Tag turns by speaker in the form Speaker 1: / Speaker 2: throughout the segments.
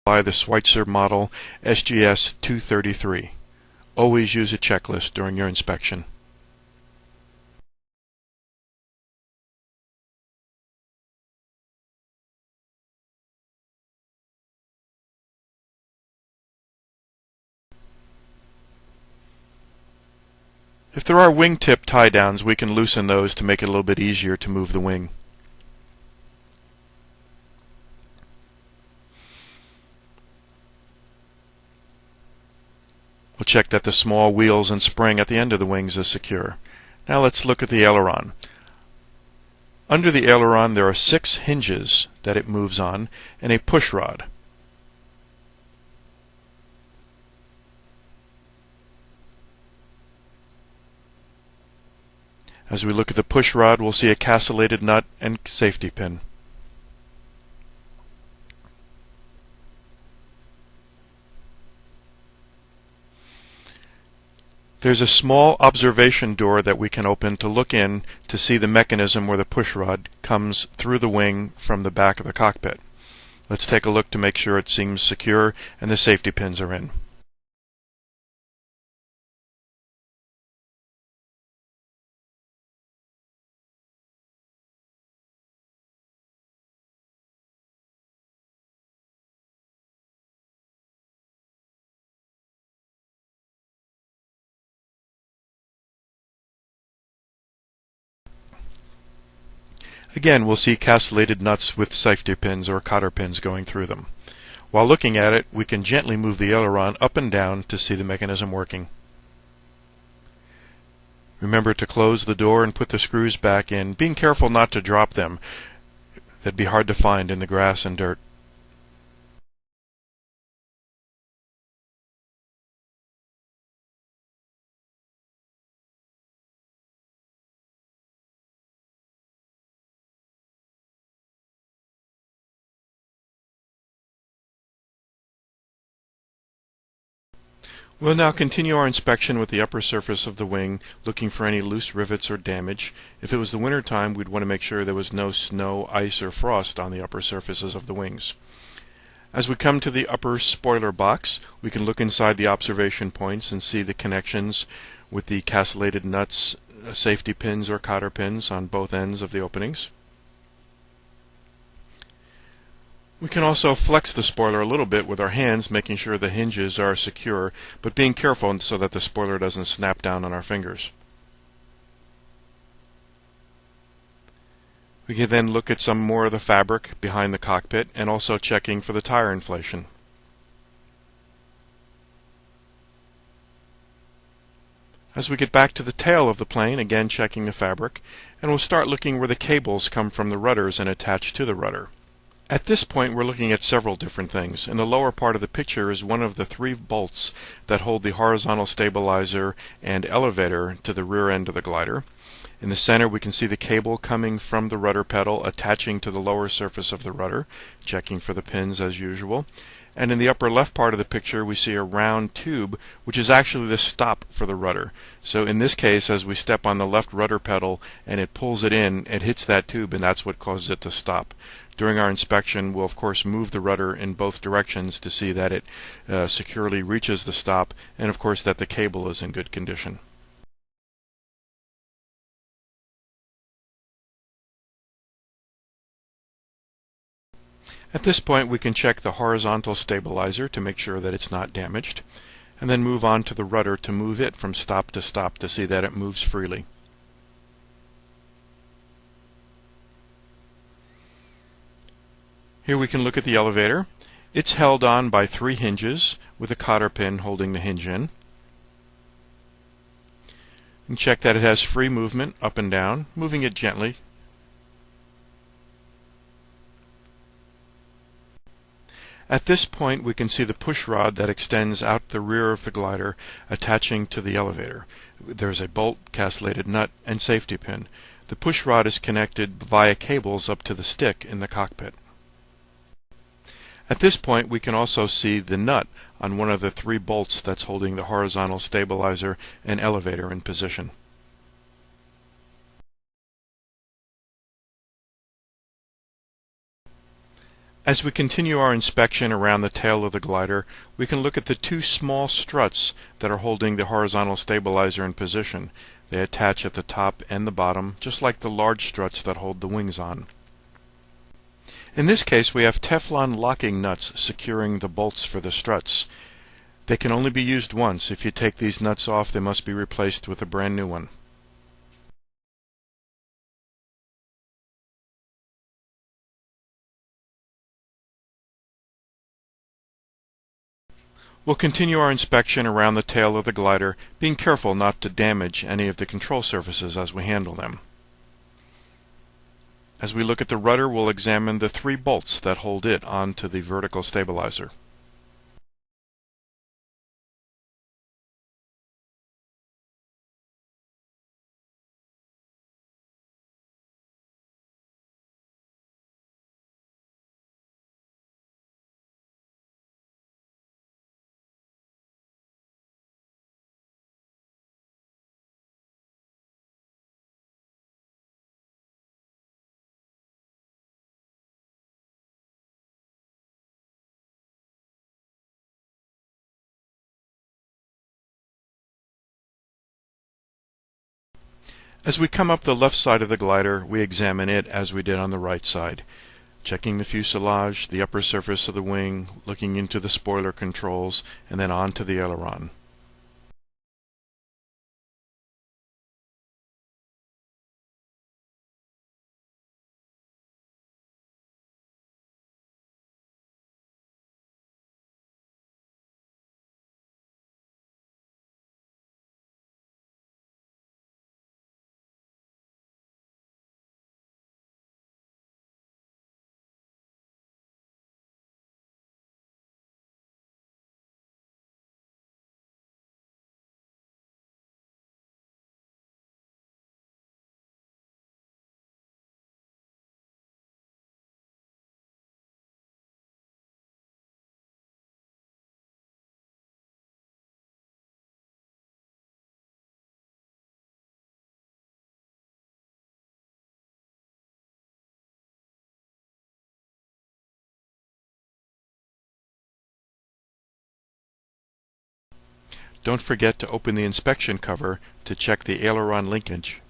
Speaker 1: By the Schweitzer model SGS 233. Always use a checklist during your inspection. If there are wingtip tie downs, we can loosen those to make it a little bit easier to move the wing. We'll check that the small wheels and spring at the end of the wings is secure. Now let's look at the aileron. Under the aileron there are 6 hinges that it moves on and a push rod. As we look at the push rod, we'll see a castellated nut and safety pin. There's a small observation door that we can open to look in to see the mechanism where the push rod comes through the wing from the back of the cockpit. Let's take a look to make sure it seems secure and the safety pins are in. Again, we'll see castellated nuts with safety pins or cotter pins going through them. While looking at it, we can gently move the aileron up and down to see the mechanism working. Remember to close the door and put the screws back in, being careful not to drop them. They'd be hard to find in the grass and dirt. We'll now continue our inspection with the upper surface of the wing, looking for any loose rivets or damage. If it was the winter time, we'd want to make sure there was no snow, ice, or frost on the upper surfaces of the wings. As we come to the upper spoiler box, we can look inside the observation points and see the connections with the castellated nuts, safety pins or cotter pins on both ends of the openings. We can also flex the spoiler a little bit with our hands, making sure the hinges are secure, but being careful so that the spoiler doesn't snap down on our fingers. We can then look at some more of the fabric behind the cockpit and also checking for the tire inflation. As we get back to the tail of the plane, again checking the fabric, and we'll start looking where the cables come from the rudders and attach to the rudder. At this point, we're looking at several different things. In the lower part of the picture is one of the 3 bolts that hold the horizontal stabilizer and elevator to the rear end of the glider. In the center, we can see the cable coming from the rudder pedal attaching to the lower surface of the rudder, checking for the pins as usual. And in the upper left part of the picture, we see a round tube, which is actually the stop for the rudder. So in this case, as we step on the left rudder pedal and it pulls it in, it hits that tube, and that's what causes it to stop. During our inspection, we'll of course move the rudder in both directions to see that it securely reaches the stop, and of course that the cable is in good condition. At this point, we can check the horizontal stabilizer to make sure that it's not damaged, and then move on to the rudder to move it from stop to see that it moves freely. Here we can look at the elevator. It's held on by 3 hinges with a cotter pin holding the hinge in. And check that it has free movement up and down, moving it gently. At this point, we can see the push rod that extends out the rear of the glider attaching to the elevator. There's a bolt, castellated nut, and safety pin. The push rod is connected via cables up to the stick in the cockpit. At this point, we can also see the nut on one of the 3 bolts that's holding the horizontal stabilizer and elevator in position. As we continue our inspection around the tail of the glider, we can look at the two small struts that are holding the horizontal stabilizer in position. They attach at the top and the bottom, just like the large struts that hold the wings on. In this case, we have Teflon locking nuts securing the bolts for the struts. They can only be used once. If you take these nuts off, they must be replaced with a brand new one. We'll continue our inspection around the tail of the glider, being careful not to damage any of the control surfaces as we handle them. As we look at the rudder, we'll examine the 3 bolts that hold it onto the vertical stabilizer. As we come up the left side of the glider, we examine it as we did on the right side, checking the fuselage, the upper surface of the wing, looking into the spoiler controls, and then on to the aileron. Don't forget to open the inspection cover to check the aileron linkage.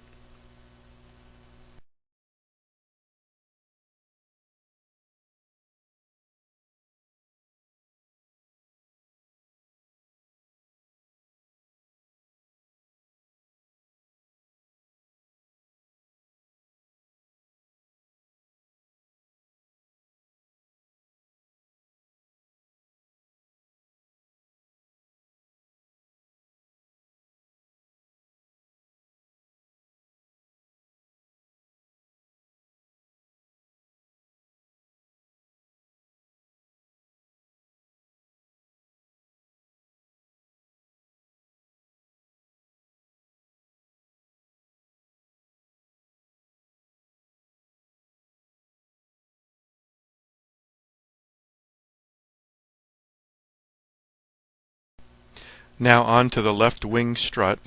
Speaker 1: Now on to the left wing strut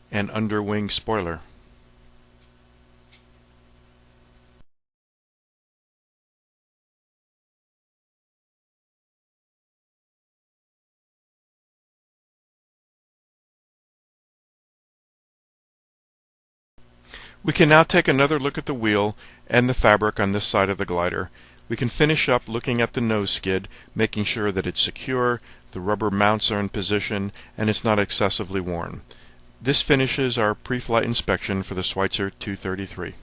Speaker 1: and under wing spoiler. We can now take another look at the wheel and the fabric on this side of the glider. We can finish up looking at the nose skid, making sure that it's secure, the rubber mounts are in position, and it's not excessively worn. This finishes our pre-flight inspection for the Schweitzer 233.